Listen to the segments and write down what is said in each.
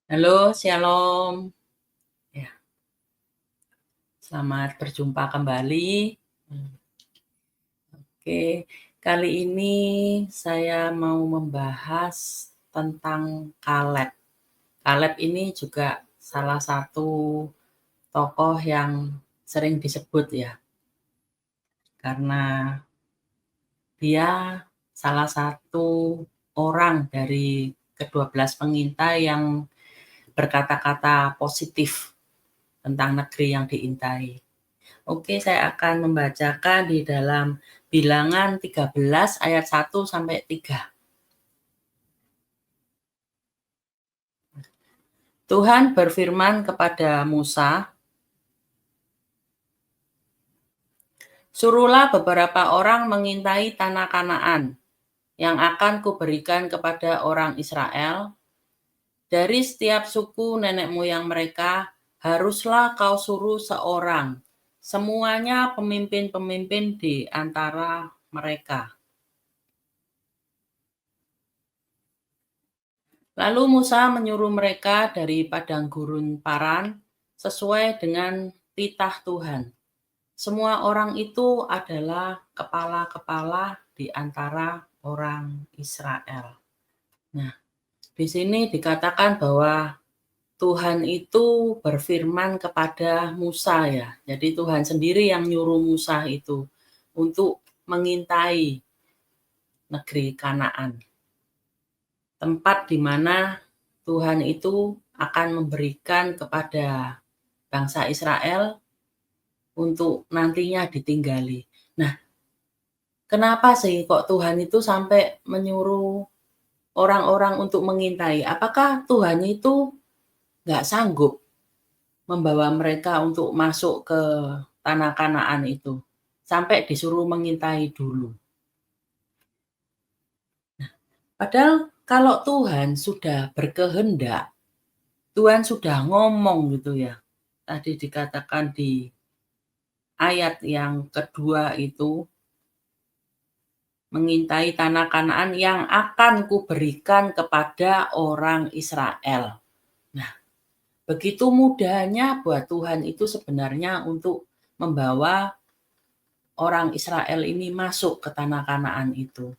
Halo, shalom. Ya, selamat berjumpa kembali. Oke, kali ini saya mau membahas tentang Kaleb. Kaleb ini juga salah satu tokoh yang sering disebut ya, karena dia salah satu orang dari ke-12 pengintai yang berkata-kata positif tentang negeri yang diintai. Oke, saya akan membacakan di dalam Bilangan 13 ayat 1 sampai 3. Tuhan berfirman kepada Musa, "Suruhlah beberapa orang mengintai tanah Kanaan yang akan kuberikan kepada orang Israel. Dari setiap suku nenek moyang mereka, haruslah kau suruh seorang, semuanya pemimpin-pemimpin di antara mereka." Lalu Musa menyuruh mereka dari padang gurun Paran sesuai dengan titah Tuhan. Semua orang itu adalah kepala-kepala di antara orang Israel. Nah, di sini dikatakan bahwa Tuhan itu berfirman kepada Musa ya. Jadi Tuhan sendiri yang nyuruh Musa itu untuk mengintai negeri Kanaan. Tempat di mana Tuhan itu akan memberikan kepada bangsa Israel untuk nantinya ditinggali. Nah, kenapa sih kok Tuhan itu sampai menyuruh orang-orang untuk mengintai? Apakah Tuhan itu nggak sanggup membawa mereka untuk masuk ke tanah Kanaan itu? Sampai disuruh mengintai dulu. Padahal kalau Tuhan sudah berkehendak, Tuhan sudah ngomong gitu ya. Tadi dikatakan di ayat yang kedua itu, mengintai tanah Kanaan yang akan kuberikan kepada orang Israel. Nah, begitu mudahnya buat Tuhan itu sebenarnya untuk membawa orang Israel ini masuk ke tanah Kanaan itu.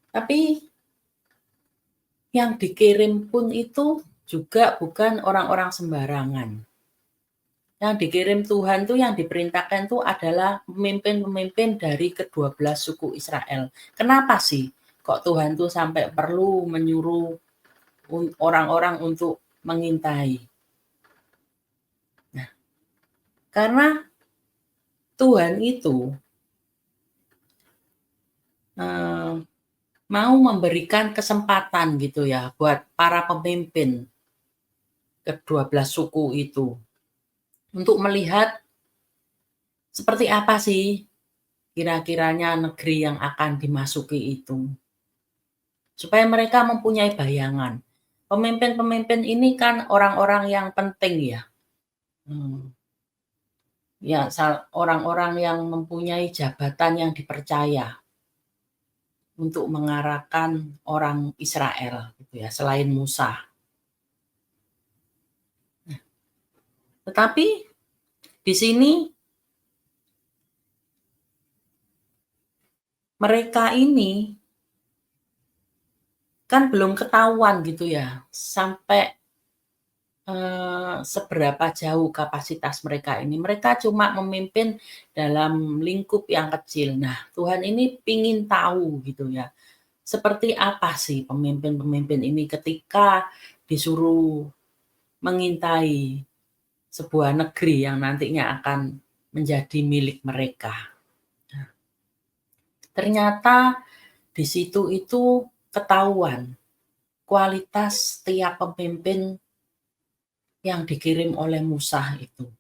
Tapi yang dikirim pun itu juga bukan orang-orang sembarangan. Yang dikirim Tuhan tuh, yang diperintahkan tuh adalah pemimpin-pemimpin dari ke-12 suku Israel. Kenapa sih kok Tuhan tuh sampai perlu menyuruh orang-orang untuk mengintai? Nah, karena Tuhan itu mau memberikan kesempatan gitu ya buat para pemimpin ke-12 suku itu untuk melihat seperti apa sih kira-kiranya negeri yang akan dimasuki itu. Supaya mereka mempunyai bayangan. Pemimpin-pemimpin ini kan orang-orang yang penting ya. Ya, orang-orang yang mempunyai jabatan yang dipercaya untuk mengarahkan orang Israel gitu ya, selain Musa. Tetapi di sini mereka ini kan belum ketahuan gitu ya, sampai seberapa jauh kapasitas mereka ini. Mereka cuma memimpin dalam lingkup yang kecil. Nah, Tuhan ini pingin tahu gitu ya, seperti apa sih pemimpin-pemimpin ini ketika disuruh mengintai sebuah negeri yang nantinya akan menjadi milik mereka. Nah, ternyata di situ itu ketahuan kualitas tiap pemimpin yang dikirim oleh Musa itu.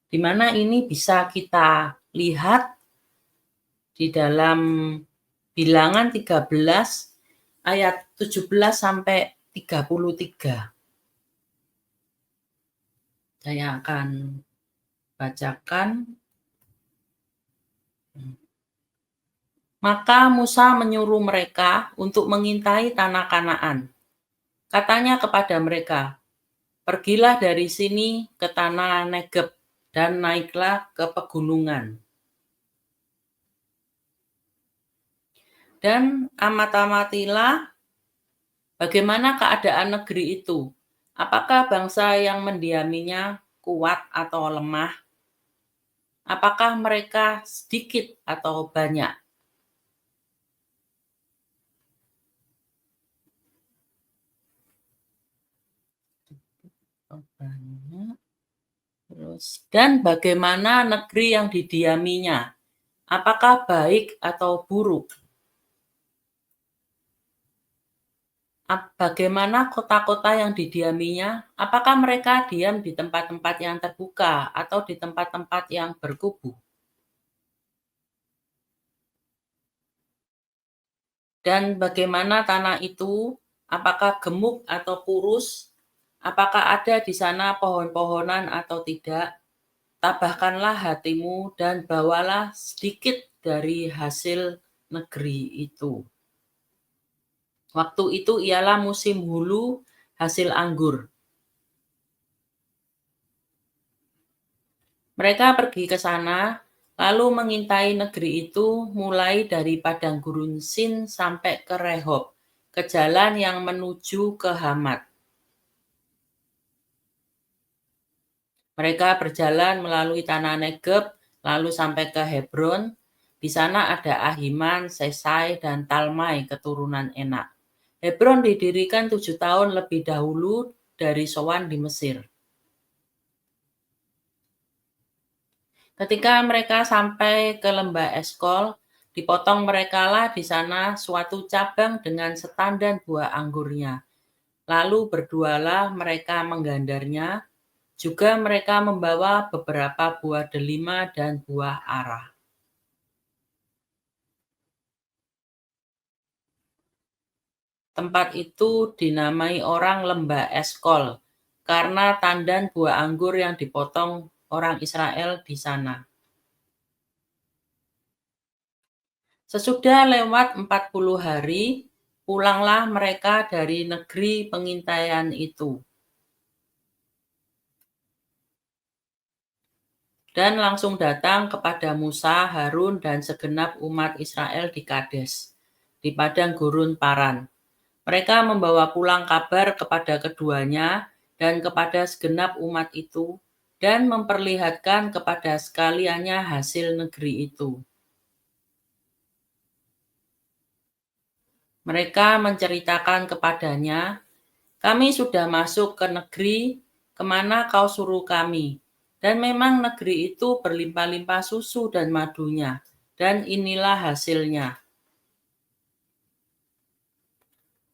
Di mana ini bisa kita lihat di dalam Bilangan 13 ayat 17 sampai 33. Saya akan bacakan. Maka Musa menyuruh mereka untuk mengintai tanah Kanaan. Katanya kepada mereka, "Pergilah dari sini ke tanah Negeb dan naiklah ke pegunungan." Dan amat-amatilah bagaimana keadaan negeri itu. Apakah bangsa yang mendiaminya kuat atau lemah? Apakah mereka sedikit atau banyak? Banyak. Terus, dan bagaimana negeri yang didiaminya? Apakah baik atau buruk? Bagaimana kota-kota yang didiaminya? Apakah mereka diam di tempat-tempat yang terbuka atau di tempat-tempat yang berkubu? Dan bagaimana tanah itu? Apakah gemuk atau kurus? Apakah ada di sana pohon-pohonan atau tidak? Tabahkanlah hatimu dan bawalah sedikit dari hasil negeri itu. Waktu itu ialah musim hulu hasil anggur. Mereka pergi ke sana, lalu mengintai negeri itu mulai dari padang gurun Sin sampai ke Rehob, ke jalan yang menuju ke Hamat. Mereka berjalan melalui tanah Negeb, lalu sampai ke Hebron. Di sana ada Ahiman, Sesai, dan Talmai keturunan Enak. Hebron didirikan 7 tahun lebih dahulu dari Soan di Mesir. Ketika mereka sampai ke lembah Eskol, dipotong merekalah di sana suatu cabang dengan setandan buah anggurnya. Lalu berdualah mereka menggandarnya, juga mereka membawa beberapa buah delima dan buah ara. Tempat itu dinamai orang lembah Eskol, karena tandan buah anggur yang dipotong orang Israel di sana. Sesudah lewat 40 hari, pulanglah mereka dari negeri pengintaian itu. Dan langsung datang kepada Musa, Harun, dan segenap umat Israel di Kades, di padang gurun Paran. Mereka membawa pulang kabar kepada keduanya dan kepada segenap umat itu, dan memperlihatkan kepada sekaliannya hasil negeri itu. Mereka menceritakan kepadanya, "Kami sudah masuk ke negeri kemana kau suruh kami, dan memang negeri itu berlimpah-limpah susu dan madunya, dan inilah hasilnya.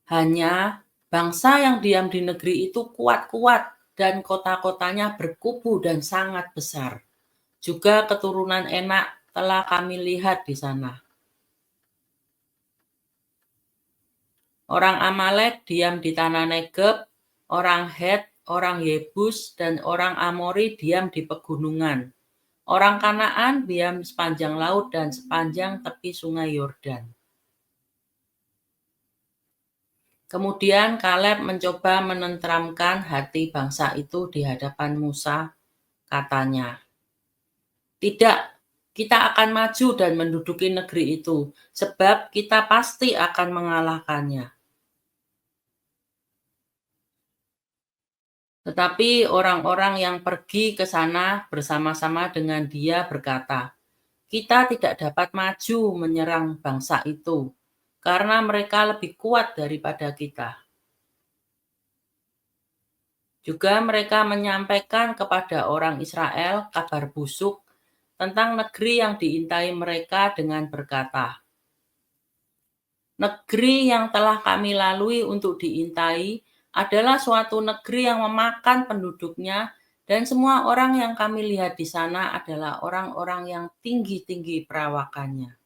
Hanya bangsa yang diam di negeri itu kuat-kuat, dan kota-kotanya berkubu dan sangat besar. Juga keturunan Enak telah kami lihat di sana. Orang Amalek diam di tanah Negeb, orang Het, orang Yebus, dan orang Amori diam di pegunungan. Orang Kanaan diam sepanjang laut dan sepanjang tepi sungai Yordan." Kemudian Kaleb mencoba menenteramkan hati bangsa itu di hadapan Musa. Katanya, "Tidak, kita akan maju dan menduduki negeri itu, sebab kita pasti akan mengalahkannya." Tetapi orang-orang yang pergi ke sana bersama-sama dengan dia berkata, "Kita tidak dapat maju menyerang bangsa itu, karena mereka lebih kuat daripada kita." Juga mereka menyampaikan kepada orang Israel kabar busuk tentang negeri yang diintai mereka dengan berkata, "Negeri yang telah kami lalui untuk diintai adalah suatu negeri yang memakan penduduknya, dan semua orang yang kami lihat di sana adalah orang-orang yang tinggi-tinggi perawakannya.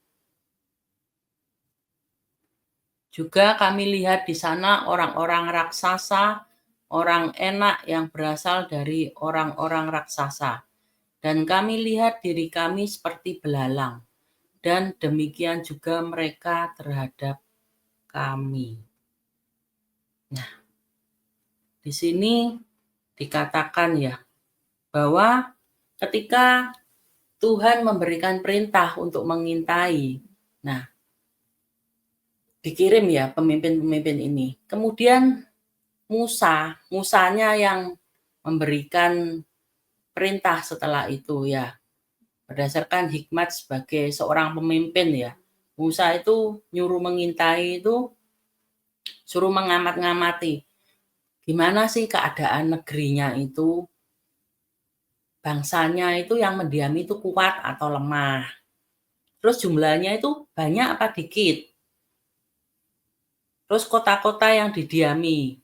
Juga kami lihat di sana orang-orang raksasa, orang Enak yang berasal dari orang-orang raksasa. Dan kami lihat diri kami seperti belalang. dan demikian juga mereka terhadap kami. Nah, di sini dikatakan ya, bahwa ketika Tuhan memberikan perintah untuk mengintai, nah dikirim ya pemimpin-pemimpin ini. Kemudian Musanya yang memberikan perintah setelah itu ya. Berdasarkan hikmat sebagai seorang pemimpin ya. Musa itu nyuruh mengintai itu, suruh mengamat-ngamati. Gimana sih keadaan negerinya itu, bangsanya itu yang mendiami itu kuat atau lemah. Terus jumlahnya itu banyak apa dikit. Terus kota-kota yang didiami,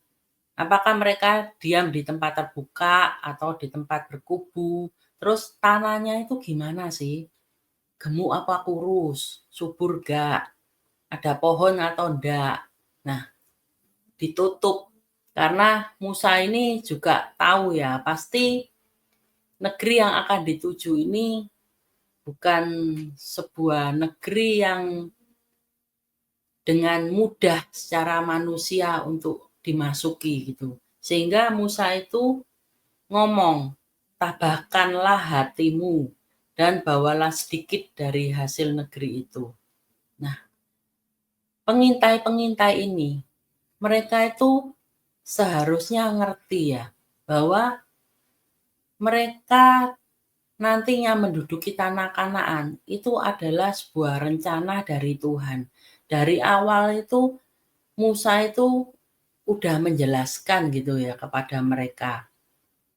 apakah mereka diam di tempat terbuka atau di tempat berkubu? Terus tanahnya itu gimana sih? Gemuk apa kurus? Subur gak? Ada pohon atau enggak? Nah, ditutup. Karena Musa ini juga tahu ya, pasti negeri yang akan dituju ini bukan sebuah negeri yang dengan mudah secara manusia untuk dimasuki gitu. Sehingga Musa itu ngomong, tabahkanlah hatimu dan bawalah sedikit dari hasil negeri itu. Nah, pengintai-pengintai ini, mereka itu seharusnya ngerti ya, bahwa mereka nantinya menduduki tanah Kanaan itu adalah sebuah rencana dari Tuhan. Dari awal itu Musa itu udah menjelaskan gitu ya kepada mereka.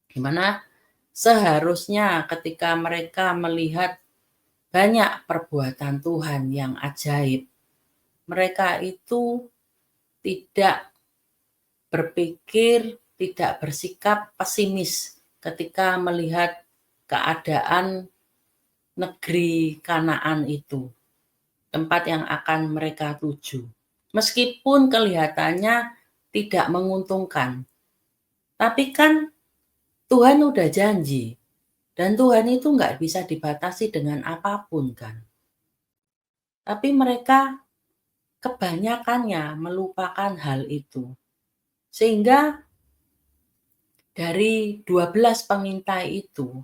Gimana seharusnya ketika mereka melihat banyak perbuatan Tuhan yang ajaib, mereka itu tidak berpikir, tidak bersikap pesimis ketika melihat keadaan negeri Kanaan itu, tempat yang akan mereka tuju. Meskipun kelihatannya tidak menguntungkan, tapi kan Tuhan udah janji, dan Tuhan itu nggak bisa dibatasi dengan apapun kan. Tapi mereka kebanyakannya melupakan hal itu. Sehingga dari 12 pengintai itu,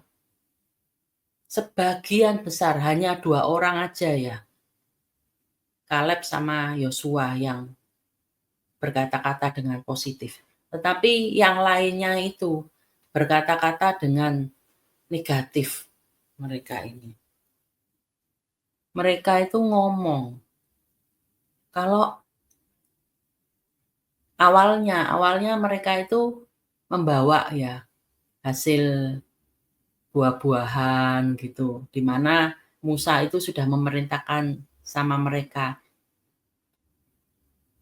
sebagian besar hanya 2 orang aja ya, Kaleb sama Yosua yang berkata-kata dengan positif. Tetapi yang lainnya itu berkata-kata dengan negatif mereka ini. Mereka itu ngomong, kalau awalnya mereka itu membawa ya hasil buah-buahan gitu, di mana Musa itu sudah memerintahkan sama mereka,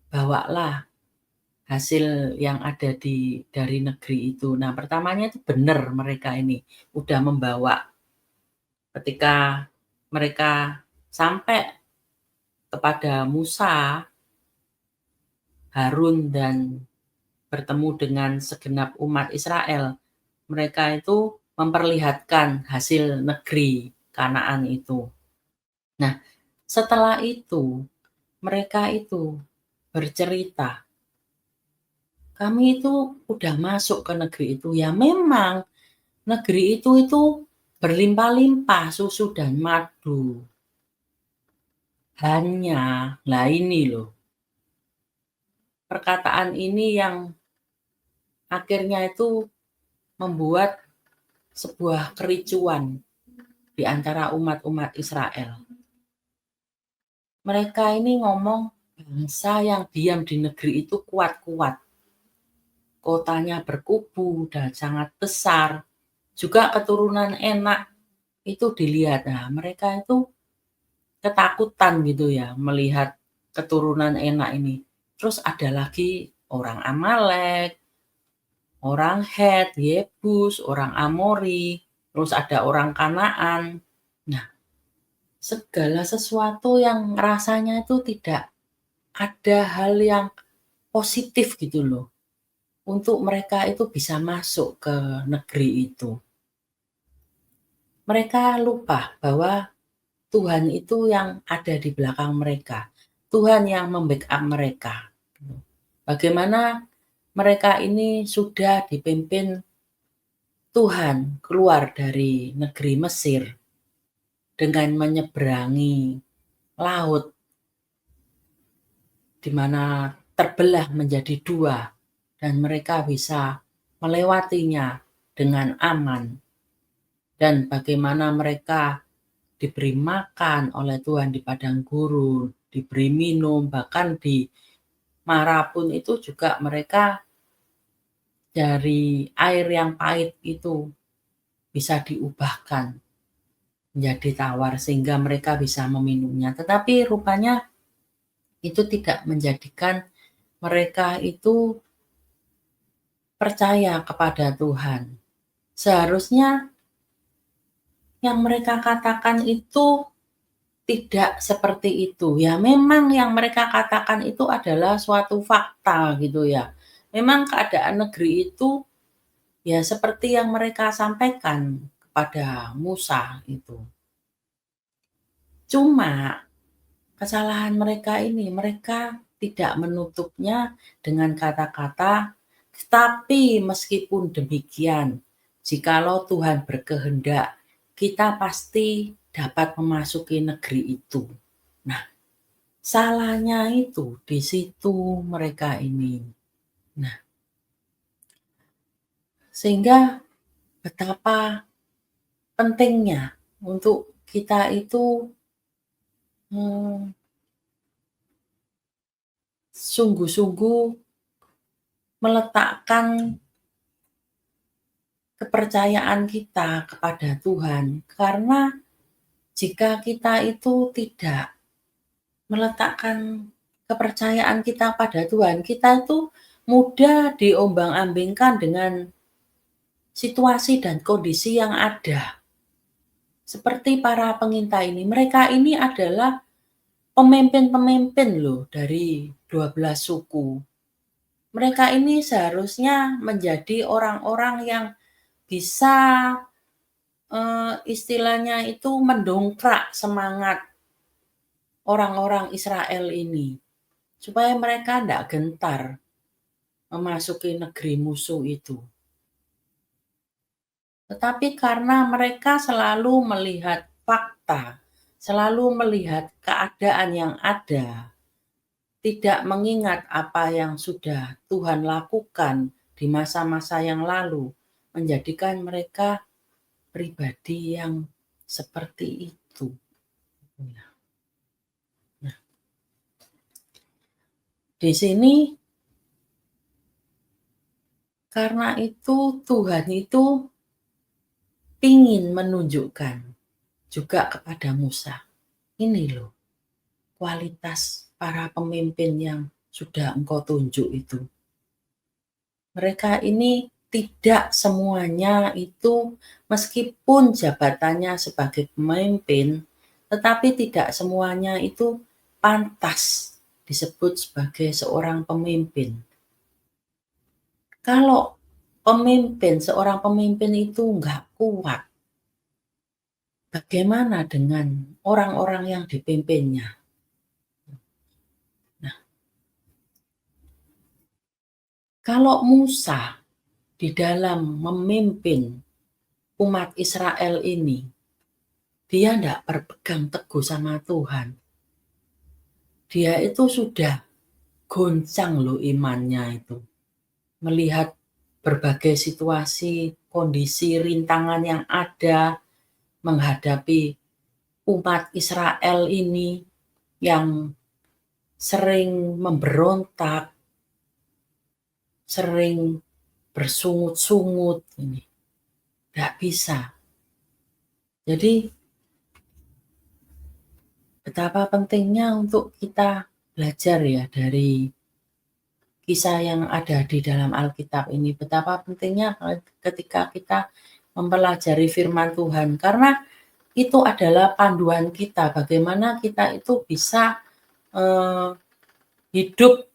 bawalah hasil yang ada dari negeri itu. Nah, pertamanya itu benar mereka ini udah membawa. Ketika mereka sampai kepada Musa, Harun dan bertemu dengan segenap umat Israel, mereka itu memperlihatkan hasil negeri Kanaan itu. Nah, setelah itu mereka itu bercerita, kami itu udah masuk ke negeri itu. Ya memang negeri itu berlimpah-limpah susu dan madu. Hanya, nah ini loh, perkataan ini yang akhirnya itu membuat sebuah kericuan di antara umat-umat Israel. Mereka ini ngomong, bangsa yang diam di negeri itu kuat-kuat. Kotanya berkubu dan sangat besar. Juga keturunan enak itu dilihat. Nah, mereka itu ketakutan gitu ya melihat keturunan enak ini. Terus ada lagi orang Amalek, orang Het, Yebus, orang Amori, terus ada orang Kanaan. Nah, segala sesuatu yang rasanya itu tidak ada hal yang positif gitu loh. Untuk mereka itu bisa masuk ke negeri itu. Mereka lupa bahwa Tuhan itu yang ada di belakang mereka. Tuhan yang membackup mereka. Bagaimana mereka ini sudah dipimpin Tuhan keluar dari negeri Mesir dengan menyeberangi laut di mana terbelah menjadi dua dan mereka bisa melewatinya dengan aman. Dan bagaimana mereka diberi makan oleh Tuhan di padang gurun, diberi minum, bahkan di Mara pun itu juga mereka dari air yang pahit itu bisa diubahkan menjadi tawar sehingga mereka bisa meminumnya. Tetapi rupanya itu tidak menjadikan mereka itu percaya kepada Tuhan. Seharusnya yang mereka katakan itu tidak seperti itu. Ya memang yang mereka katakan itu adalah suatu fakta gitu ya. Memang keadaan negeri itu ya seperti yang mereka sampaikan kepada Musa itu. Cuma kesalahan mereka ini, mereka tidak menutupnya dengan kata-kata, "Tapi meskipun demikian, jikalau Tuhan berkehendak, kita pasti dapat memasuki negeri itu." Nah, salahnya itu di situ mereka ini. Nah, sehingga betapa pentingnya untuk kita itu sungguh-sungguh meletakkan kepercayaan kita kepada Tuhan. Karena jika kita itu tidak meletakkan kepercayaan kita pada Tuhan, kita itu mudah diombang-ambingkan dengan situasi dan kondisi yang ada. Seperti para pengintai ini, mereka ini adalah pemimpin-pemimpin loh dari 12 suku. Mereka ini seharusnya menjadi orang-orang yang bisa istilahnya itu mendongkrak semangat orang-orang Israel ini. Supaya mereka tidak gentar memasuki negeri musuh itu. Tetapi karena mereka selalu melihat fakta, selalu melihat keadaan yang ada, tidak mengingat apa yang sudah Tuhan lakukan di masa-masa yang lalu, menjadikan mereka pribadi yang seperti itu. Nah, di sini karena itu Tuhan itu ingin menunjukkan juga kepada Musa. Ini loh kualitas para pemimpin yang sudah engkau tunjuk itu. Mereka ini tidak semuanya itu meskipun jabatannya sebagai pemimpin, tetapi tidak semuanya itu pantas disebut sebagai seorang pemimpin. Kalau seorang pemimpin itu enggak kuat, bagaimana dengan orang-orang yang dipimpinnya? Nah, kalau Musa di dalam memimpin umat Israel ini, dia enggak berpegang teguh sama Tuhan. Dia itu sudah goncang loh imannya itu. Melihat berbagai situasi, kondisi, rintangan yang ada menghadapi umat Israel ini yang sering memberontak, sering bersungut-sungut ini. Nggak bisa. Jadi betapa pentingnya untuk kita belajar ya dari kisah yang ada di dalam Alkitab ini. Betapa pentingnya ketika kita mempelajari firman Tuhan. Karena itu adalah panduan kita. Bagaimana kita itu bisa hidup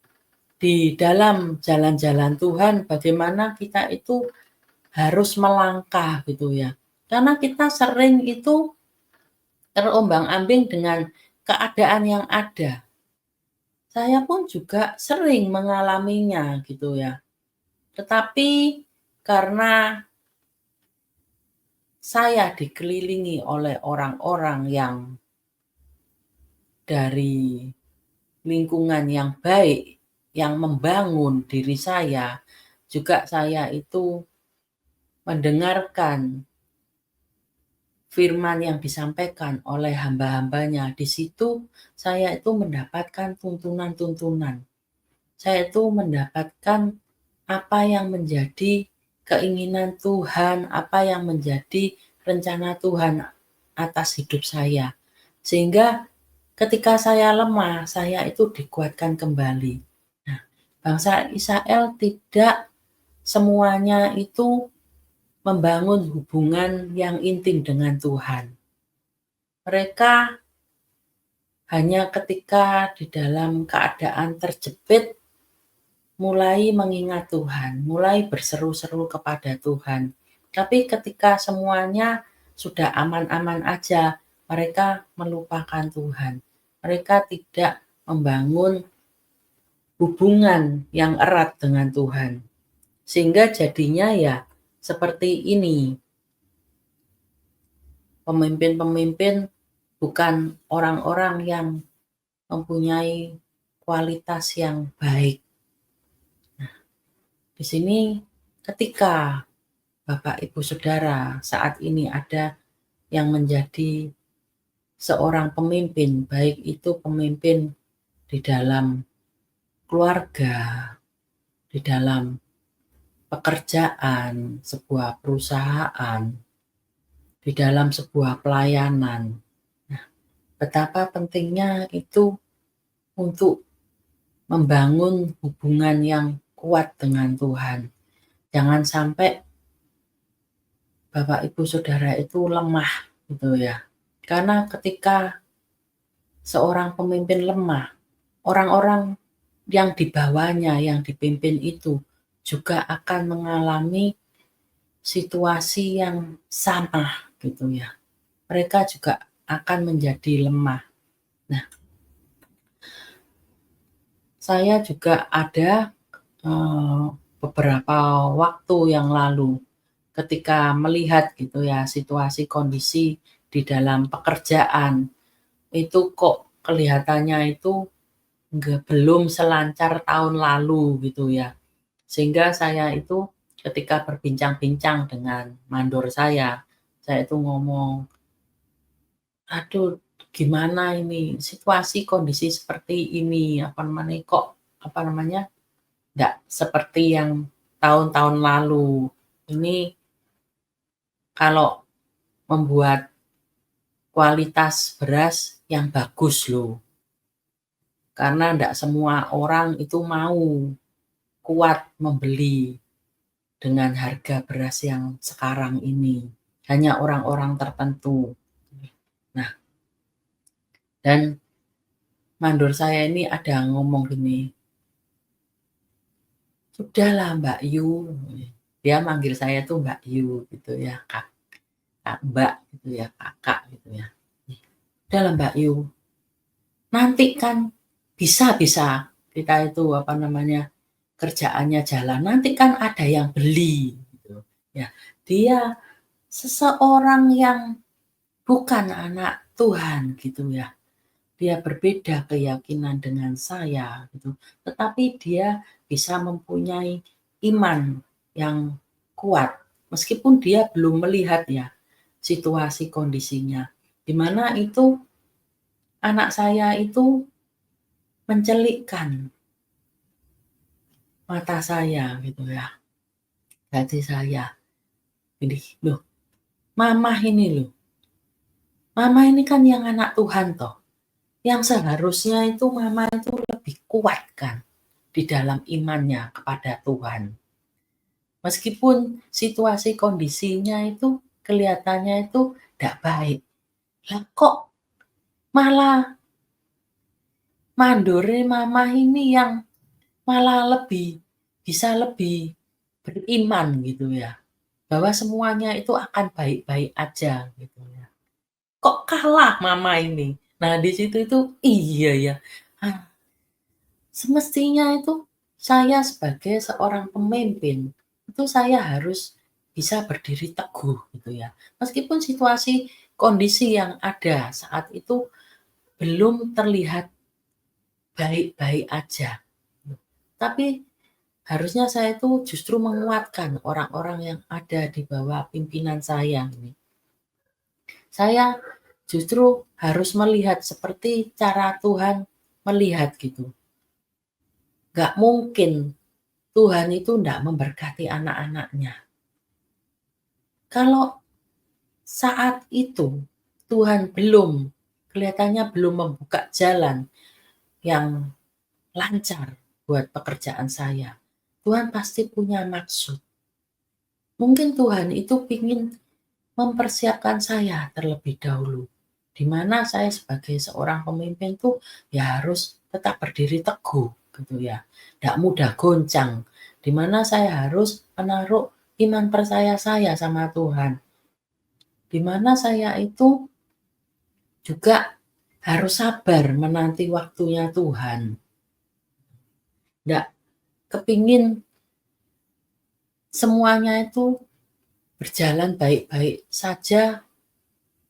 di dalam jalan-jalan Tuhan. Bagaimana kita itu harus melangkah gitu ya. Karena kita sering itu terombang-ambing dengan keadaan yang ada. Saya pun juga sering mengalaminya gitu ya. Tetapi karena saya dikelilingi oleh orang-orang yang dari lingkungan yang baik, yang membangun diri saya, juga saya itu mendengarkan firman yang disampaikan oleh hamba-hambanya. Di situ saya itu mendapatkan tuntunan-tuntunan. Saya itu mendapatkan apa yang menjadi keinginan Tuhan, apa yang menjadi rencana Tuhan atas hidup saya. Sehingga ketika saya lemah, saya itu dikuatkan kembali. Nah, bangsa Israel tidak semuanya itu membangun hubungan yang intim dengan Tuhan. Mereka hanya ketika di dalam keadaan terjepit mulai mengingat Tuhan, mulai berseru-seru kepada Tuhan. Tapi ketika semuanya sudah aman-aman aja, mereka melupakan Tuhan. Mereka tidak membangun hubungan yang erat dengan Tuhan. Sehingga jadinya ya seperti ini. Pemimpin-pemimpin bukan orang-orang yang mempunyai kualitas yang baik. Di sini ketika Bapak Ibu Saudara saat ini ada yang menjadi seorang pemimpin, baik itu pemimpin di dalam keluarga, di dalam pekerjaan, sebuah perusahaan, di dalam sebuah pelayanan. Nah, betapa pentingnya itu untuk membangun hubungan yang kuat dengan Tuhan. Jangan sampai Bapak Ibu Saudara itu lemah gitu ya. Karena ketika seorang pemimpin lemah, orang-orang yang di bawahnya yang dipimpin itu juga akan mengalami situasi yang sama gitu ya. Mereka juga akan menjadi lemah. Nah, saya juga ada beberapa waktu yang lalu ketika melihat gitu ya situasi kondisi di dalam pekerjaan itu kok kelihatannya itu belum selancar tahun lalu gitu ya. Sehingga saya itu ketika berbincang-bincang dengan mandor saya itu ngomong, "Aduh, gimana ini situasi kondisi seperti ini, apa namanya, nggak seperti yang tahun-tahun lalu. Ini kalau membuat kualitas beras yang bagus loh, karena nggak semua orang itu mau kuat membeli dengan harga beras yang sekarang ini. Hanya orang-orang tertentu." Nah, dan mandor saya ini ada ngomong gini, "Sudahlah Mbak Yu." Dia manggil saya tuh Mbak Yu gitu ya, Mbak gitu ya, kakak gitu ya. "Udahlah Mbak Yu, nanti kan bisa kita itu apa namanya, kerjaannya jalan, nanti kan ada yang beli," gitu ya. Dia seseorang yang bukan anak Tuhan gitu ya. Dia berbeda keyakinan dengan saya gitu, tetapi dia bisa mempunyai iman yang kuat meskipun dia belum melihat ya situasi kondisinya. Di mana itu anak saya itu mencelikkan mata saya gitu ya, hati saya. Ini, loh, mama ini kan yang anak Tuhan toh. Yang seharusnya itu mama itu lebih kuat kan di dalam imannya kepada Tuhan. Meskipun situasi kondisinya itu kelihatannya itu tidak baik. Lah kok malah mandore mama ini yang malah bisa lebih beriman gitu ya. Bahwa semuanya itu akan baik-baik aja gitu ya. kok kalah mama ini. Nah di situ itu iya ya, ah, semestinya itu saya sebagai seorang pemimpin, itu saya harus bisa berdiri teguh gitu ya. Meskipun situasi kondisi yang ada saat itu belum terlihat baik-baik aja, tapi harusnya saya itu justru menguatkan orang-orang yang ada di bawah pimpinan saya ini. Saya justru harus melihat seperti cara Tuhan melihat gitu. Gak mungkin Tuhan itu ndak memberkati anak-anaknya. Kalau saat itu Tuhan kelihatannya belum membuka jalan yang lancar buat pekerjaan saya. Tuhan pasti punya maksud. Mungkin Tuhan itu ingin mempersiapkan saya terlebih dahulu. Di mana saya sebagai seorang pemimpin tuh ya harus tetap berdiri teguh gitu ya. Nggak mudah goncang. Di mana saya harus menaruh iman percaya saya sama Tuhan. Di mana saya itu juga harus sabar menanti waktunya Tuhan. Nggak kepingin semuanya itu berjalan baik-baik saja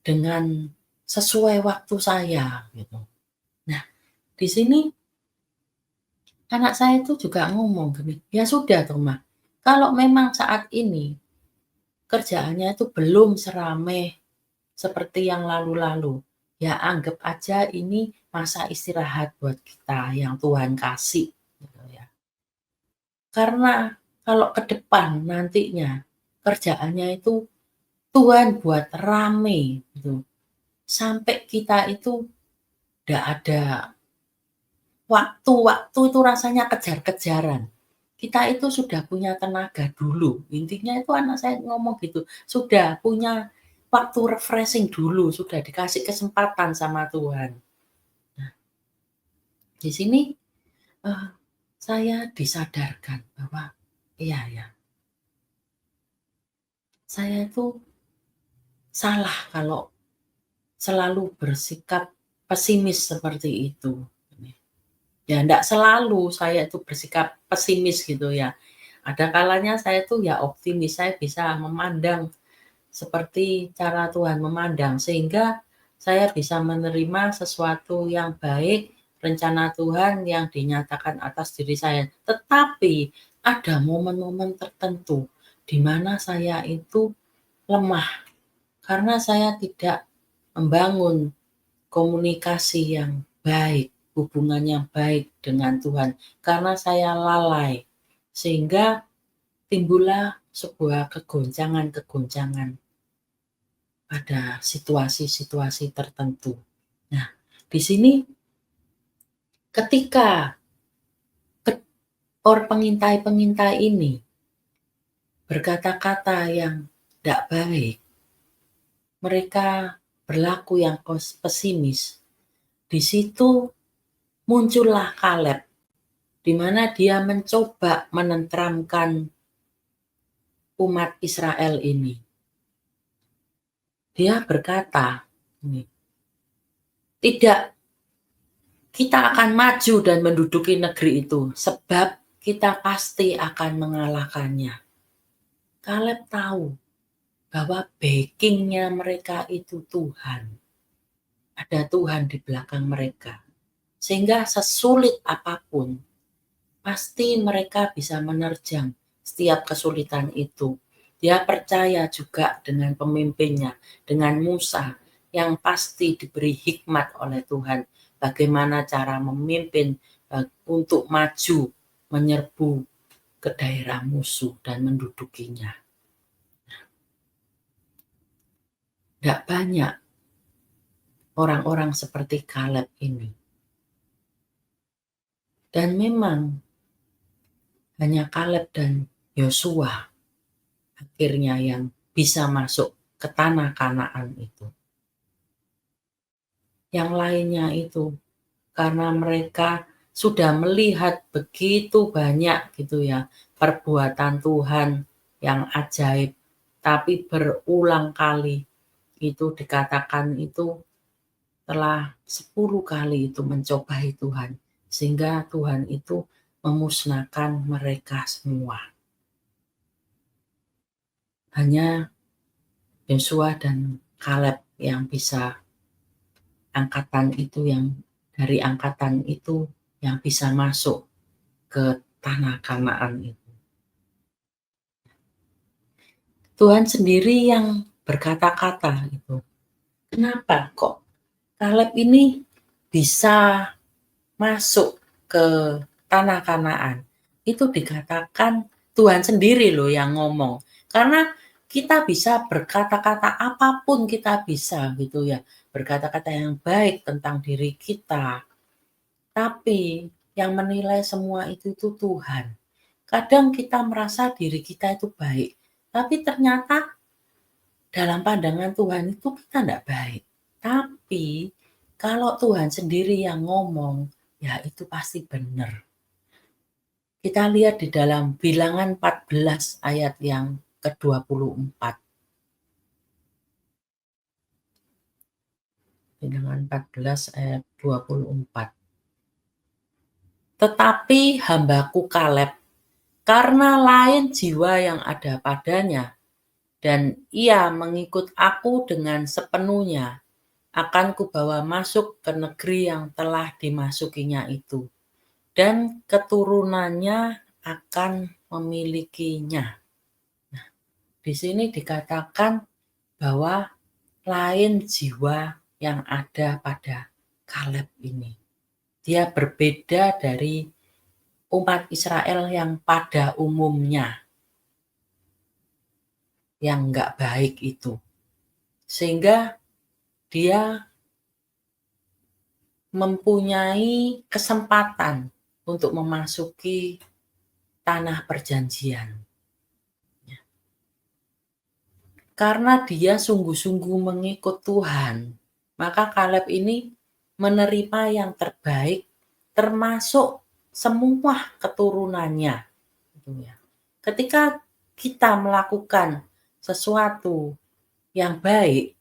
dengan sesuai waktu saya gitu. Nah, di sini anak saya itu juga ngomong gini, "Ya sudah toh, Ma, kalau memang saat ini kerjaannya itu belum seramai seperti yang lalu-lalu, ya anggap aja ini masa istirahat buat kita yang Tuhan kasih," gitu ya. Karena kalau ke depan nantinya kerjaannya itu Tuhan buat rame gitu, sampai kita itu nggak ada waktu itu rasanya kejar-kejaran. Kita itu sudah punya tenaga dulu, intinya itu anak saya ngomong gitu, sudah punya waktu refreshing dulu, sudah dikasih kesempatan sama Tuhan. Nah, di sini, eee, saya disadarkan bahwa, iya ya, saya itu salah kalau selalu bersikap pesimis seperti itu. Ya ndak selalu saya itu bersikap pesimis gitu ya. Ada kalanya saya tuh ya optimis, saya bisa memandang seperti cara Tuhan memandang, sehingga saya bisa menerima sesuatu yang baik, rencana Tuhan yang dinyatakan atas diri saya. Tetapi ada momen-momen tertentu di mana saya itu lemah, karena saya tidak membangun komunikasi yang baik, hubungan yang baik dengan Tuhan, karena saya lalai, sehingga timbullah sebuah kegoncangan-kegoncangan pada situasi-situasi tertentu. Nah, di sini ketika pengintai-pengintai ini berkata-kata yang tidak baik, mereka berlaku yang pesimis, di situ muncullah Kaleb, di mana dia mencoba menenteramkan umat Israel ini. Dia berkata, "Tidak, kita akan maju dan menduduki negeri itu, sebab kita pasti akan mengalahkannya." Kaleb tahu bahwa backing-nya mereka itu Tuhan. Ada Tuhan di belakang mereka. Sehingga sesulit apapun, pasti mereka bisa menerjang setiap kesulitan itu. Dia percaya juga dengan pemimpinnya, dengan Musa, yang pasti diberi hikmat oleh Tuhan. Bagaimana cara memimpin untuk maju, menyerbu ke daerah musuh dan mendudukinya. Tidak banyak orang-orang seperti Kaleb ini. Dan memang hanya Kaleb dan Yosua akhirnya yang bisa masuk ke tanah Kanaan itu. Yang lainnya itu karena mereka sudah melihat begitu banyak gitu ya perbuatan Tuhan yang ajaib, tapi berulang kali itu dikatakan itu telah 10 kali itu mencobai Tuhan, sehingga Tuhan itu memusnahkan mereka semua. Hanya Yosua dan Kaleb yang bisa dari angkatan itu yang bisa masuk ke tanah Kanaan itu. Tuhan sendiri yang berkata-kata itu. Kenapa kok Kaleb ini bisa masuk ke tanah Kanaan? Itu dikatakan Tuhan sendiri loh yang ngomong. Karena kita bisa berkata-kata apapun kita bisa gitu ya. Berkata-kata yang baik tentang diri kita. Tapi yang menilai semua itu Tuhan. Kadang kita merasa diri kita itu baik. Tapi ternyata dalam pandangan Tuhan itu kita tidak baik. Tapi kalau Tuhan sendiri yang ngomong, ya itu pasti benar. Kita lihat di dalam Bilangan 14 ayat yang ke-24. Bilangan 14 ayat 24. Tetapi hambaku Kaleb, karena lain jiwa yang ada padanya, dan ia mengikut aku dengan sepenuhnya, akan kubawa masuk ke negeri yang telah dimasukinya itu, dan keturunannya akan memilikinya. Nah, di sini dikatakan bahwa lain jiwa yang ada pada Kaleb ini. Dia berbeda dari umat Israel yang pada umumnya, yang nggak baik itu. Sehingga dia mempunyai kesempatan untuk memasuki tanah perjanjian. Karena dia sungguh-sungguh mengikut Tuhan, maka Kaleb ini menerima yang terbaik termasuk semua keturunannya. Ketika kita melakukan sesuatu yang baik,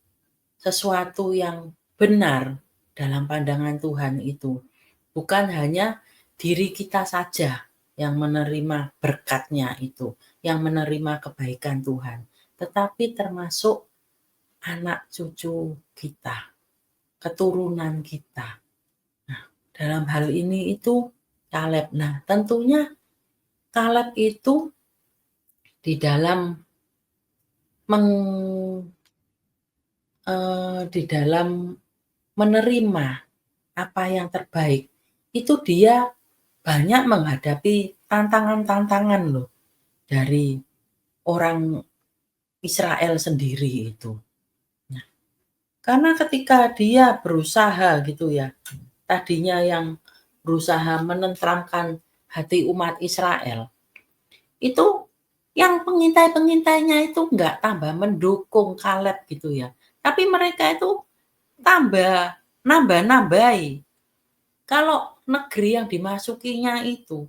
sesuatu yang benar dalam pandangan Tuhan itu, bukan hanya diri kita saja yang menerima berkatnya itu, yang menerima kebaikan Tuhan, tetapi termasuk anak cucu kita, keturunan kita. Nah, dalam hal ini itu Kaleb. Nah, tentunya Kaleb itu di dalam menerima apa yang terbaik, itu dia banyak menghadapi tantangan-tantangan loh dari orang Israel sendiri itu. Nah, karena ketika dia berusaha gitu ya, tadinya yang berusaha menenteramkan hati umat Israel, itu yang pengintai-pengintainya itu enggak tambah mendukung Kaleb gitu ya. Tapi mereka itu nambah-nambahi. Kalau negeri yang dimasukinya itu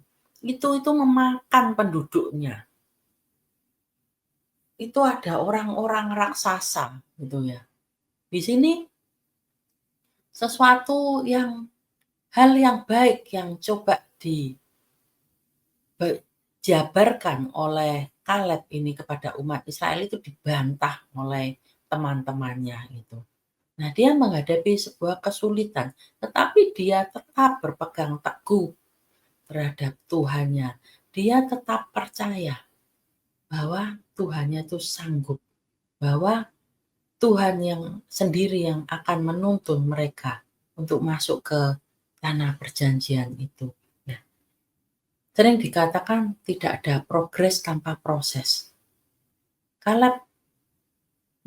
memakan penduduknya. Itu ada orang-orang raksasa gitu ya. Di sini sesuatu hal yang baik yang coba dijabarkan oleh Kaleb ini kepada umat Israel itu dibantah oleh teman-temannya itu. Nah, dia menghadapi sebuah kesulitan, tetapi dia tetap berpegang teguh terhadap Tuhannya. Dia tetap percaya bahwa Tuhannya itu sanggup, bahwa Tuhan yang sendiri yang akan menuntun mereka untuk masuk ke tanah perjanjian itu. Nah, sering dikatakan tidak ada progres tanpa proses. Kaleb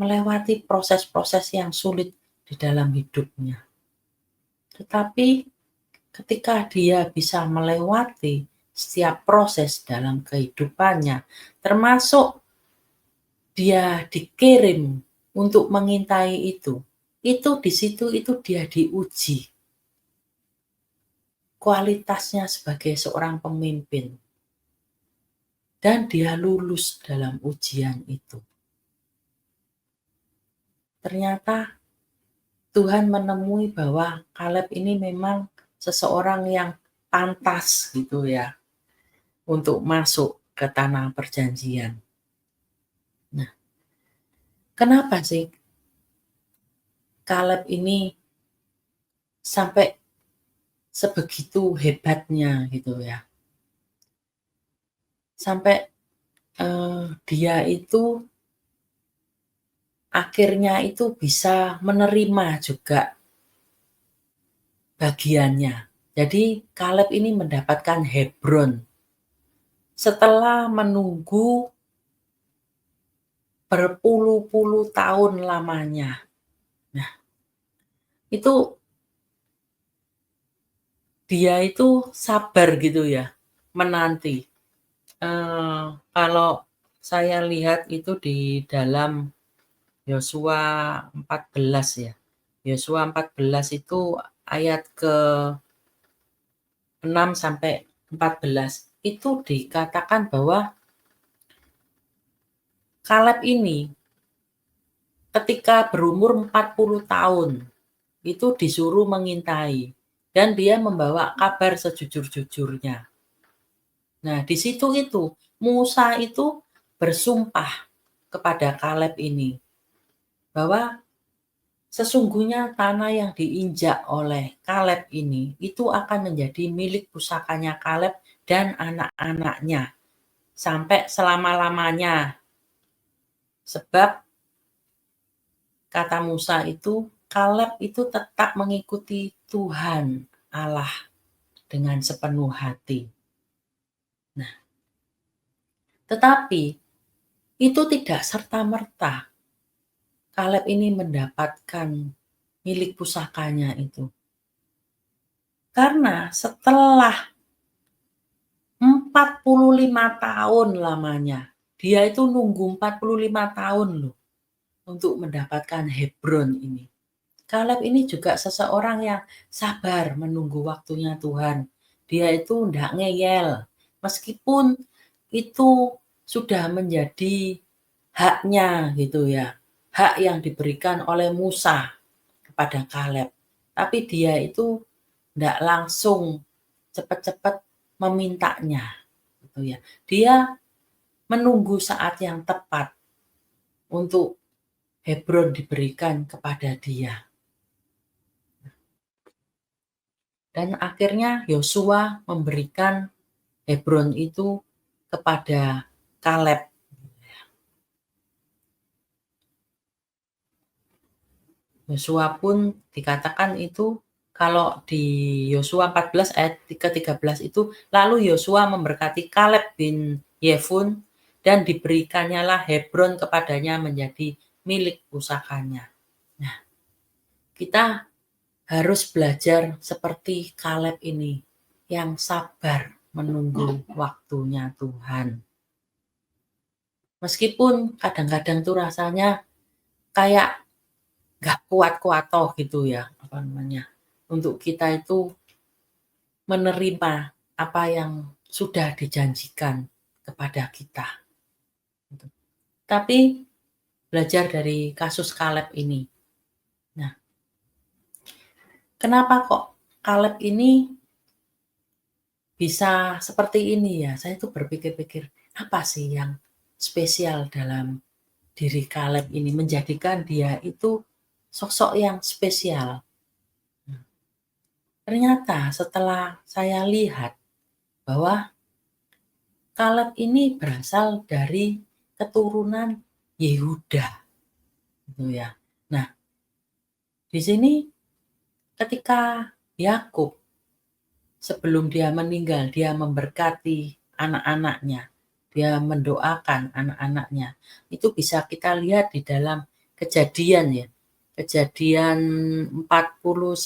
melewati proses-proses yang sulit di dalam hidupnya. Tetapi ketika dia bisa melewati setiap proses dalam kehidupannya, termasuk dia dikirim untuk mengintai itu di situ itu dia diuji kualitasnya sebagai seorang pemimpin. Dan dia lulus dalam ujian itu. ternyata Tuhan menemui bahwa Kaleb ini memang seseorang yang pantas gitu ya untuk masuk ke tanah perjanjian. Nah, kenapa sih Kaleb ini sampai sebegitu hebatnya gitu ya? Sampai dia itu akhirnya itu bisa menerima juga bagiannya. Jadi Kaleb ini mendapatkan Hebron setelah menunggu berpuluh-puluh tahun lamanya. Nah, itu dia itu sabar gitu ya, menanti. Kalau saya lihat itu di dalam Yosua 14 ya. Yosua 14 itu ayat ke-6 sampai 14. Itu dikatakan bahwa Kaleb ini ketika berumur 40 tahun itu disuruh mengintai dan dia membawa kabar sejujur-jujurnya. Nah, di situ itu Musa itu bersumpah kepada Kaleb ini bahwa sesungguhnya tanah yang diinjak oleh Kaleb ini itu akan menjadi milik pusakanya Kaleb dan anak-anaknya sampai selama-lamanya. Sebab kata Musa itu, Kaleb itu tetap mengikuti Tuhan Allah dengan sepenuh hati. Nah, tetapi itu tidak serta-merta Kaleb ini mendapatkan milik pusakanya itu. Karena setelah 45 tahun lamanya, dia itu nunggu 45 tahun loh untuk mendapatkan Hebron ini. Kaleb ini juga seseorang yang sabar menunggu waktunya Tuhan. Dia itu enggak ngeyel. Meskipun itu sudah menjadi haknya gitu ya. Hak yang diberikan oleh Musa kepada Kaleb. Tapi dia itu enggak langsung cepat-cepat memintanya gitu ya. Dia menunggu saat yang tepat untuk Hebron diberikan kepada dia. Dan akhirnya Yosua memberikan Hebron itu kepada Kaleb. Yosua pun dikatakan itu kalau di Yosua 14 ayat ke-13 itu, lalu Yosua memberkati Kaleb bin Yefun dan diberikannya lah Hebron kepadanya menjadi milik pusakanya. Nah, kita harus belajar seperti Kaleb ini yang sabar menunggu waktunya Tuhan. Meskipun kadang-kadang tuh rasanya kayak gak kuat-kuat toh gitu ya, apa namanya, untuk kita itu menerima apa yang sudah dijanjikan kepada kita. Tapi belajar dari kasus Kaleb ini. Nah, kenapa kok Kaleb ini bisa seperti ini ya? Saya tuh berpikir-pikir, apa sih yang spesial dalam diri Kaleb ini menjadikan dia itu sosok yang spesial? Ternyata setelah saya lihat bahwa Kaleb ini berasal dari keturunan Yehuda, gitu ya. Nah, di sini ketika Yakub sebelum dia meninggal, dia memberkati anak-anaknya, dia mendoakan anak-anaknya. Itu bisa kita lihat di dalam Kejadian ya. Kejadian 49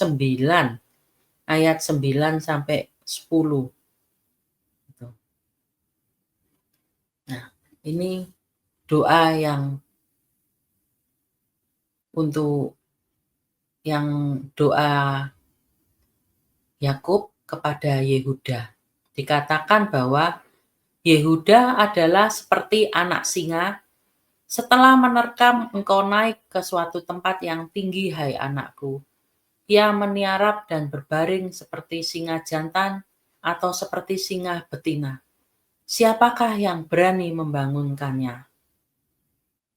ayat 9 sampai 10. Gitu. Nah, ini doa yang untuk yang doa Yakub kepada Yehuda. Dikatakan bahwa Yehuda adalah seperti anak singa Setelah menerkam engkau naik ke suatu tempat yang tinggi, hai anakku. Ia meniarap dan berbaring seperti singa jantan atau seperti singa betina. Siapakah yang berani membangunkannya?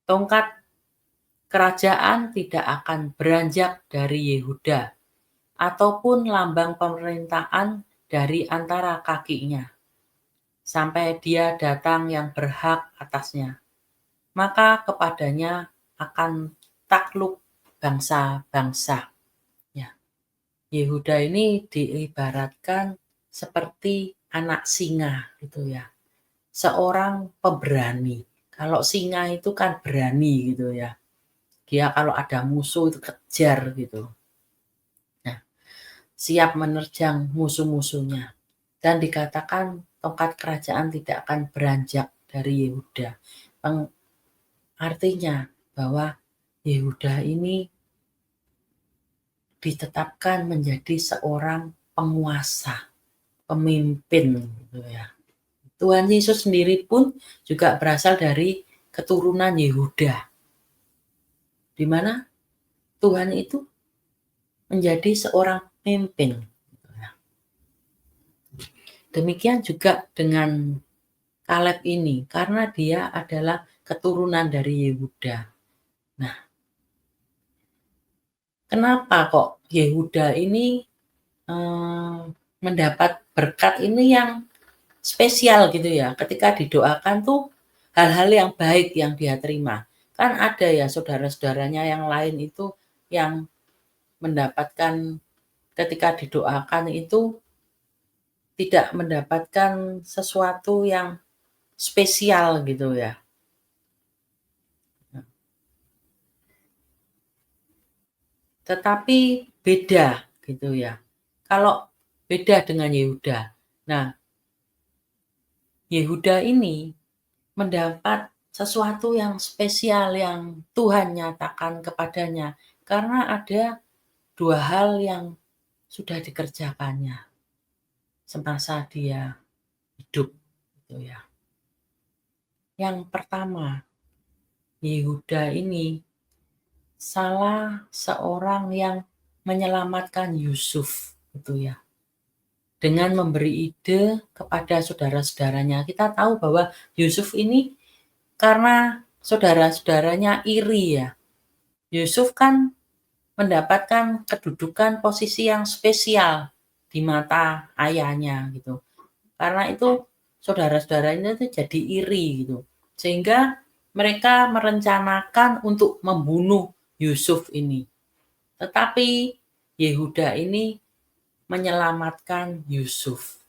Tongkat kerajaan tidak akan beranjak dari Yehuda, ataupun lambang pemerintahan dari antara kakinya, sampai dia datang yang berhak atasnya. Maka kepadanya akan takluk bangsa-bangsa. Ya, Yehuda ini diibaratkan seperti anak singa gitu ya. Seorang pemberani. Kalau singa itu kan berani gitu ya. Dia kalau ada musuh itu kejar gitu. Nah, siap menerjang musuh-musuhnya. Dan dikatakan tongkat kerajaan tidak akan beranjak dari Yehuda. Artinya bahwa Yehuda ini ditetapkan menjadi seorang penguasa, pemimpin gitu ya. Tuhan Yesus sendiri pun juga berasal dari keturunan Yehuda, di mana Tuhan itu menjadi seorang pemimpin. Demikian juga dengan Kaleb ini, karena dia adalah keturunan dari Yehuda. Nah, kenapa kok Yehuda ini mendapat berkat ini yang spesial gitu ya? Ketika didoakan tuh hal-hal yang baik yang dia terima. Kan ada ya saudara-saudaranya yang lain itu yang mendapatkan ketika didoakan itu tidak mendapatkan sesuatu yang spesial gitu ya. Tetapi beda gitu ya. Kalau beda dengan Yehuda. Nah, Yehuda ini mendapat sesuatu yang spesial yang Tuhan nyatakan kepadanya karena ada dua hal yang sudah dikerjakannya semasa dia hidup gitu ya. Yang pertama, Yehuda ini salah seorang yang menyelamatkan Yusuf gitu ya. Dengan memberi ide kepada saudara-saudaranya. Kita tahu bahwa Yusuf ini karena saudara-saudaranya iri ya. Yusuf kan mendapatkan kedudukan posisi yang spesial di mata ayahnya gitu. Karena itu saudara-saudaranya itu jadi iri gitu. Sehingga mereka merencanakan untuk membunuh Yusuf ini. Tetapi Yehuda ini menyelamatkan Yusuf.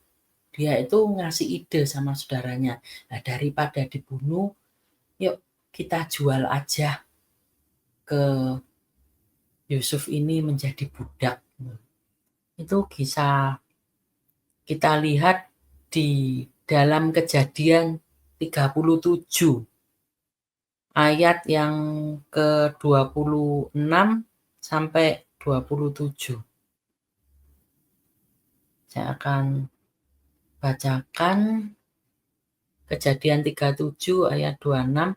Dia itu ngasih ide sama saudaranya. Nah, daripada dibunuh, yuk kita jual aja ke Yusuf ini menjadi budak. Itu kisah kita lihat di dalam Kejadian 37 ayat yang ke-26 sampai 27. Saya akan bacakan Kejadian 37 ayat 26.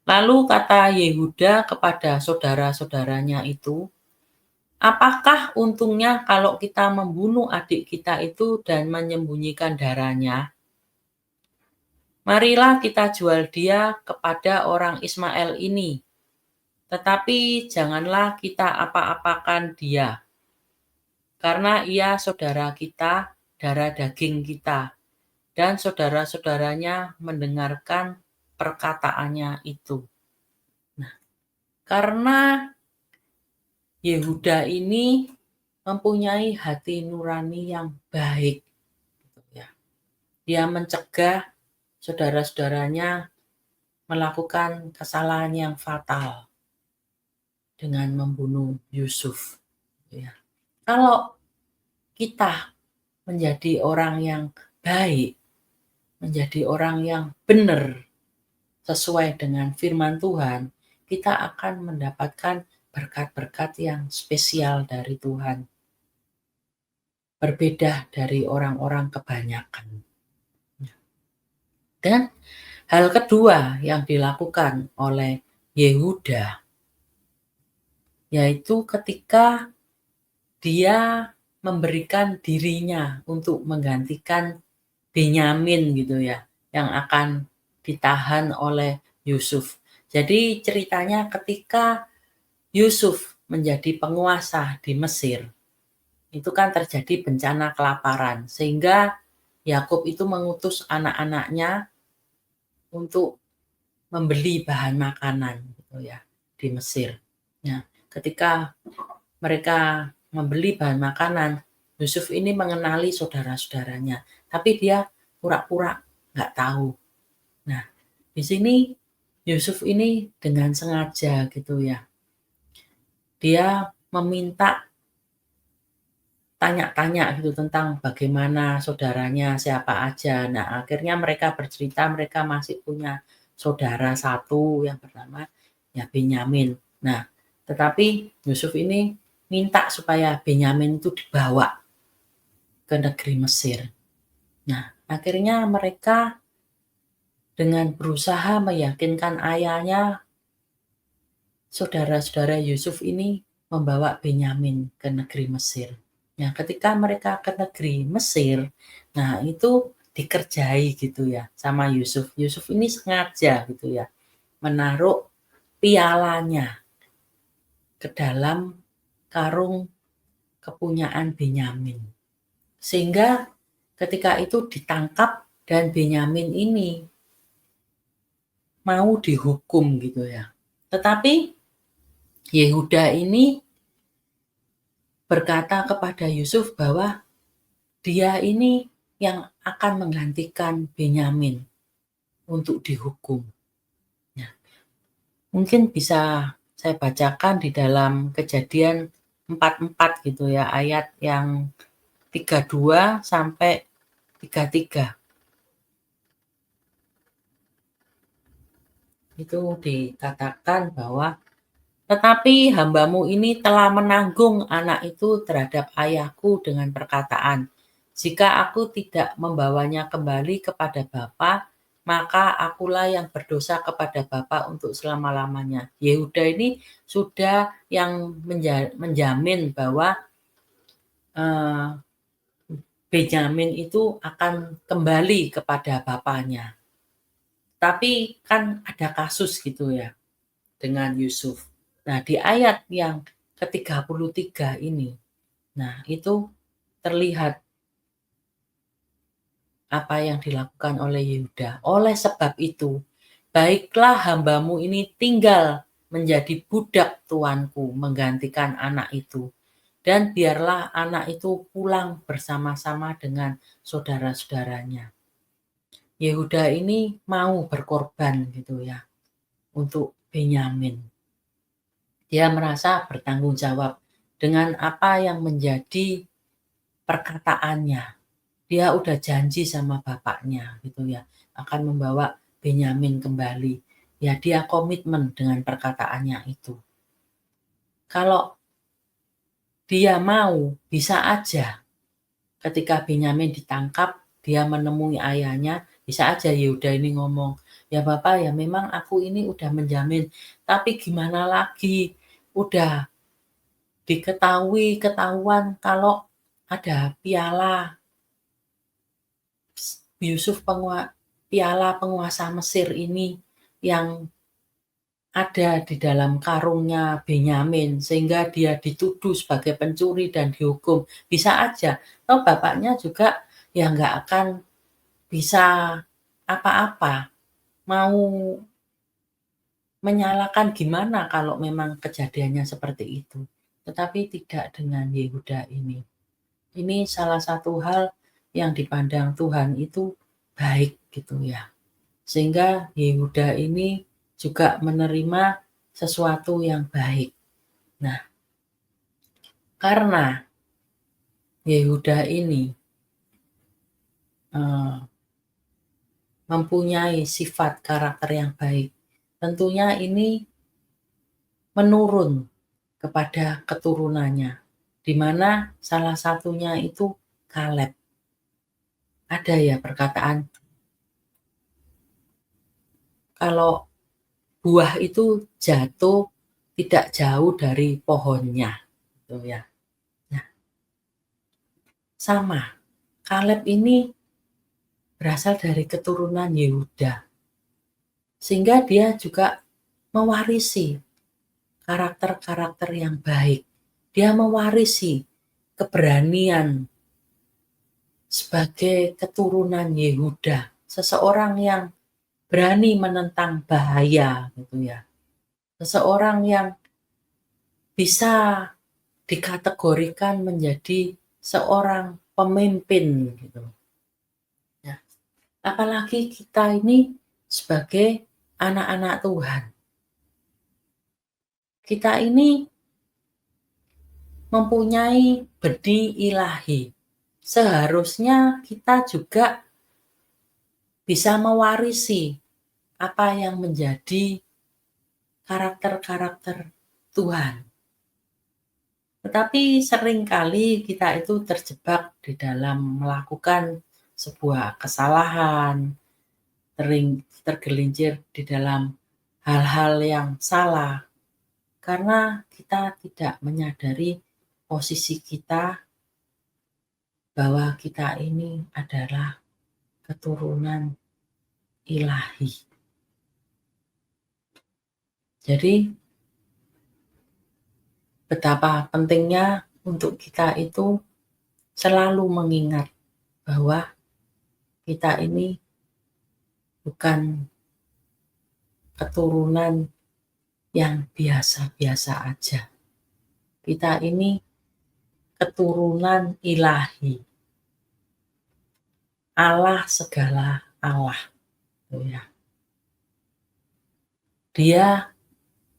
Lalu kata Yehuda kepada saudara-saudaranya itu, apakah untungnya kalau kita membunuh adik kita itu dan menyembunyikan darahnya? Marilah kita jual dia kepada orang Ismail ini. Tetapi janganlah kita apa-apakan dia, karena ia saudara kita, darah daging kita. Dan saudara-saudaranya mendengarkan perkataannya itu. Nah, karena Yehuda ini mempunyai hati nurani yang baik. Dia mencegah saudara-saudaranya melakukan kesalahan yang fatal dengan membunuh Yusuf. Ya. Kalau kita menjadi orang yang baik, menjadi orang yang benar, sesuai dengan firman Tuhan, kita akan mendapatkan berkat-berkat yang spesial dari Tuhan. Berbeda dari orang-orang kebanyakan. Dan hal kedua yang dilakukan oleh Yehuda, yaitu ketika dia memberikan dirinya untuk menggantikan Benyamin gitu ya, yang akan ditahan oleh Yusuf. Jadi ceritanya ketika Yusuf menjadi penguasa di Mesir, itu kan terjadi bencana kelaparan, sehingga Yakub itu mengutus anak-anaknya untuk membeli bahan makanan gitu ya di Mesir. Nah, ketika mereka membeli bahan makanan, Yusuf ini mengenali saudara-saudaranya, tapi dia pura-pura nggak tahu. Nah, di sini Yusuf ini dengan sengaja gitu ya, dia meminta tanya-tanya gitu tentang bagaimana saudaranya, siapa aja. Nah, akhirnya mereka bercerita mereka masih punya saudara satu yang bernama ya Benyamin. Nah, tetapi Yusuf ini minta supaya Benyamin itu dibawa ke negeri Mesir. Nah, akhirnya mereka dengan berusaha meyakinkan ayahnya, saudara-saudara Yusuf ini membawa Benyamin ke negeri Mesir. Nah, ketika mereka ke negeri Mesir, nah itu dikerjai gitu ya sama Yusuf. Yusuf ini sengaja gitu ya menaruh pialanya ke dalam karung kepunyaan Benyamin. Sehingga ketika itu ditangkap dan Benyamin ini mau dihukum gitu ya. Tetapi Yehuda ini berkata kepada Yusuf bahwa dia ini yang akan menggantikan Benyamin untuk dihukum. Nah, mungkin bisa saya bacakan di dalam Kejadian 44 gitu ya, ayat yang 32 sampai 33. Itu dikatakan bahwa tetapi hambamu ini telah menanggung anak itu terhadap ayahku dengan perkataan, jika aku tidak membawanya kembali kepada bapa, maka akulah yang berdosa kepada bapa untuk selama-lamanya. Yehuda ini sudah yang menjamin bahwa Benyamin itu akan kembali kepada bapaknya. Tapi kan ada kasus gitu ya dengan Yusuf. Nah, di ayat yang ke-33 ini, nah itu terlihat apa yang dilakukan oleh Yehuda. Oleh sebab itu, baiklah hambamu ini tinggal menjadi budak tuanku menggantikan anak itu. Dan biarlah anak itu pulang bersama-sama dengan saudara-saudaranya. Yehuda ini mau berkorban gitu ya untuk Benyamin. Dia merasa bertanggung jawab dengan apa yang menjadi perkataannya. Dia udah janji sama bapaknya gitu ya, akan membawa Benyamin kembali. Ya dia komitmen dengan perkataannya itu. Kalau dia mau, bisa aja ketika Benyamin ditangkap, dia menemui ayahnya, bisa aja Yehuda ini ngomong, ya Bapak ya memang aku ini udah menjamin, tapi gimana lagi, udah ketahuan kalau ada piala Yusuf piala penguasa Mesir ini yang ada di dalam karungnya Benyamin sehingga dia dituduh sebagai pencuri dan dihukum. Bisa aja. Toh bapaknya juga ya nggak akan bisa apa-apa. Mau menyalahkan gimana kalau memang kejadiannya seperti itu. Tetapi tidak dengan Yehuda ini. Ini salah satu hal yang dipandang Tuhan itu baik gitu ya. Sehingga Yehuda ini juga menerima sesuatu yang baik. Nah, karena Yehuda ini mempunyai sifat karakter yang baik, tentunya ini menurun kepada keturunannya, di mana salah satunya itu Kaleb. Ada ya perkataan, kalau buah itu jatuh tidak jauh dari pohonnya, gitu ya. Nah, sama, Kaleb ini berasal dari keturunan Yehuda, sehingga dia juga mewarisi karakter-karakter yang baik. Dia mewarisi keberanian sebagai keturunan Yehuda, seseorang yang berani menentang bahaya, gitu ya. Seseorang yang bisa dikategorikan menjadi seorang pemimpin, gitu. Ya. Apalagi kita ini sebagai anak-anak Tuhan. Kita ini mempunyai benih ilahi. Seharusnya kita juga bisa mewarisi apa yang menjadi karakter-karakter Tuhan. Tetapi seringkali kita itu terjebak di dalam melakukan sebuah kesalahan, tergelincir di dalam hal-hal yang salah, karena kita tidak menyadari posisi kita bahwa kita ini adalah keturunan ilahi. Jadi betapa pentingnya untuk kita itu selalu mengingat bahwa kita ini bukan keturunan yang biasa-biasa aja. Kita ini keturunan ilahi. Allah segala Allah. Ya. Dia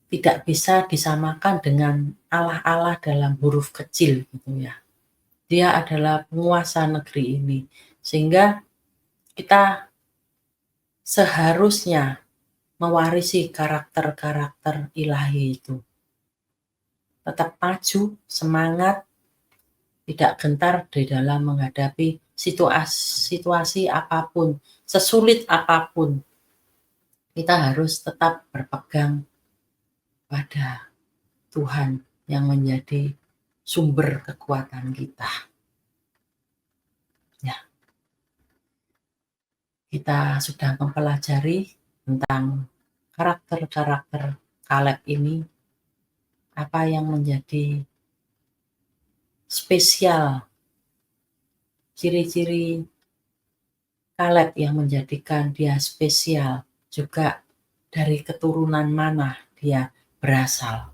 tidak bisa disamakan dengan Allah-Allah dalam huruf kecil, gitu ya. Dia adalah penguasa negeri ini, sehingga kita seharusnya mewarisi karakter-karakter ilahi itu. Tetap maju, semangat, tidak gentar di dalam menghadapi situasi apapun, sesulit apapun. Kita harus tetap berpegang pada Tuhan yang menjadi sumber kekuatan kita. Ya. Kita sudah mempelajari tentang karakter-karakter Kaleb ini, apa yang menjadi spesial, ciri-ciri Kaleb yang menjadikan dia spesial, juga dari keturunan mana dia berasal.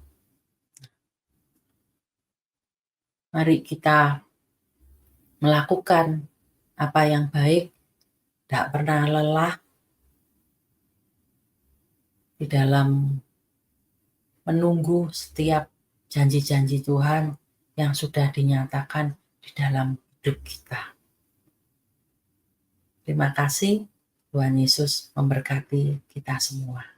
Mari kita melakukan apa yang baik, tidak pernah lelah di dalam menunggu setiap janji-janji Tuhan yang sudah dinyatakan di dalam hidup kita. Terima kasih, Tuhan Yesus memberkati kita semua.